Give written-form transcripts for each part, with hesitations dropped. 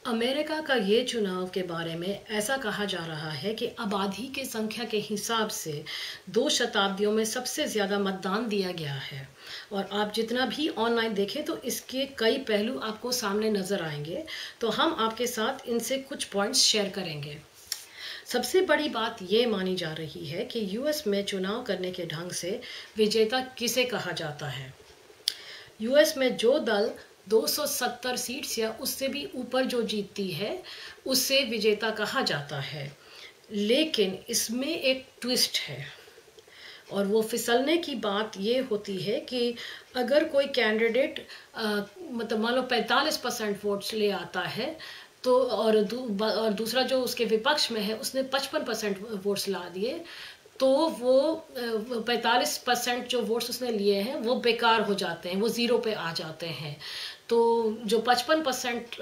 America का ये चुनाव के बारे में ऐसा कहा जा रहा है कि आबादी की संख्या के हिसाब से 2 शताब्दियों में सबसे ज़्यादा मतदान दिया गया है। और आप जितना भी ऑनलाइन देखें तो इसके कई पहलू आपको सामने नज़र आएंगे। तो हम आपके साथ इनसे कुछ पॉइंट्स शेयर करेंगे। सबसे बड़ी बात ये मानी जा रही है कि यूएस में चुनाव करने के ढंग से विजेता किसे कहा जाता है। यूएस में जो दल 270 सीट्स या उससे भी ऊपर जो जीतती है उसे विजेता कहा जाता है। लेकिन इसमें एक ट्विस्ट है और वो फिसलने की बात ये होती है कि अगर कोई कैंडिडेट मतलब मान लो 45% वोट्स ले आता है तो और दूसरा जो उसके विपक्ष में है उसने 55% वोट्स ला दिए, तो वो 45% जो वोट्स उसने लिए हैं वो बेकार हो जाते हैं, वो ज़ीरो पे आ जाते हैं। तो जो 55%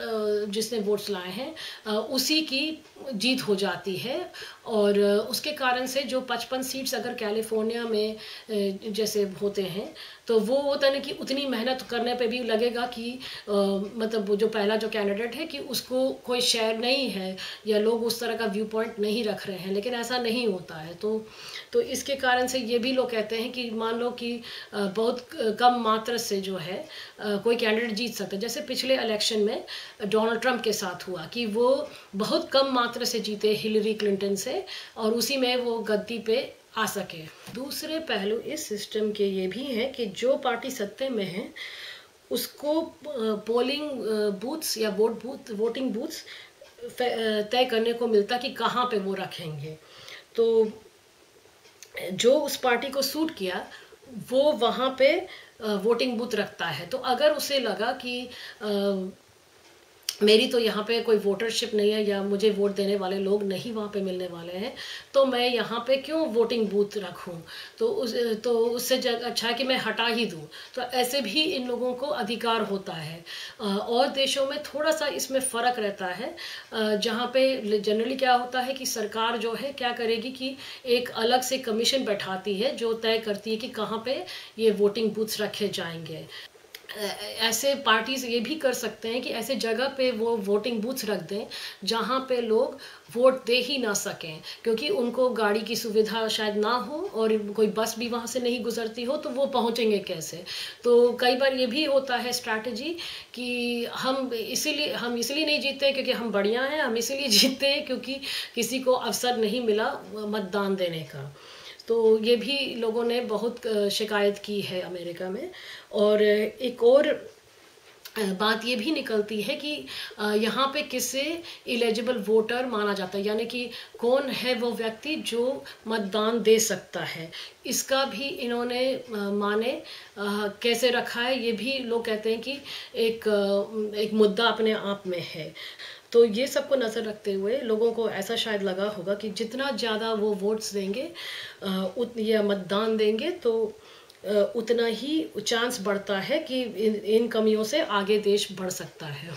जिसने वोट्स लाए हैं उसी की जीत हो जाती है। और उसके कारण से जो 55 सीट्स अगर कैलिफोर्निया में जैसे होते हैं तो वो होता है कि उतनी मेहनत करने पे भी लगेगा कि मतलब वो जो पहला जो कैंडिडेट है कि उसको कोई शेयर नहीं है या लोग उस तरह का व्यू पॉइंट नहीं रख रहे हैं, लेकिन ऐसा नहीं होता है। तो इसके कारण से ये भी लोग कहते हैं कि मान लो कि बहुत कम मात्रा से जो है कोई कैंडिडेट जीत सकता है। जैसे पिछले इलेक्शन में डोनाल्ड ट्रंप के साथ हुआ कि वो बहुत कम मात्रा से जीते हिलरी क्लिंटन से और उसी में वो गद्दी पे आ सके। दूसरे पहलू इस सिस्टम के ये भी हैं कि जो पार्टी सत्ते में है उसको पोलिंग बूथ्स या वोटिंग बूथ्स तय करने को मिलता कि कहाँ पे वो रखेंगे। तो जो उस पार्टी को सूट किया वो वहाँ पे वोटिंग बूथ रखता है। तो अगर उसे लगा कि मेरी तो यहाँ पे कोई वोटरशिप नहीं है या मुझे वोट देने वाले लोग नहीं वहाँ पे मिलने वाले हैं, तो मैं यहाँ पे क्यों वोटिंग बूथ रखूँ, तो उससे अच्छा है कि मैं हटा ही दूँ। तो ऐसे भी इन लोगों को अधिकार होता है। और देशों में थोड़ा सा इसमें फ़र्क रहता है, जहाँ पे जनरली क्या होता है कि सरकार जो है क्या करेगी कि एक अलग से कमीशन बैठाती है जो तय करती है कि कहाँ पे ये वोटिंग बूथ्स रखे जाएंगे। ऐसे पार्टीज ये भी कर सकते हैं कि ऐसे जगह पे वो वोटिंग बूथ्स रख दें जहाँ पे लोग वोट दे ही ना सकें, क्योंकि उनको गाड़ी की सुविधा शायद ना हो और कोई बस भी वहाँ से नहीं गुजरती हो, तो वो पहुँचेंगे कैसे। तो कई बार ये भी होता है स्ट्रैटेजी कि हम इसीलिए नहीं जीतते क्योंकि हम बढ़िया हैं, हम इसीलिए जीतते हैं क्योंकि किसी को अवसर नहीं मिला मतदान देने का। तो ये भी लोगों ने बहुत शिकायत की है अमेरिका में। और एक और बात ये भी निकलती है कि यहाँ पे किसे एलिजिबल वोटर माना जाता है, यानी कि कौन है वो व्यक्ति जो मतदान दे सकता है। इसका भी इन्होंने माने कैसे रखा है, ये भी लोग कहते हैं कि एक मुद्दा अपने आप में है। तो ये सबको नज़र रखते हुए लोगों को ऐसा शायद लगा होगा कि जितना ज़्यादा वो वोट्स देंगे या मतदान देंगे तो उतना ही चांस बढ़ता है कि इन कमियों से आगे देश बढ़ सकता है।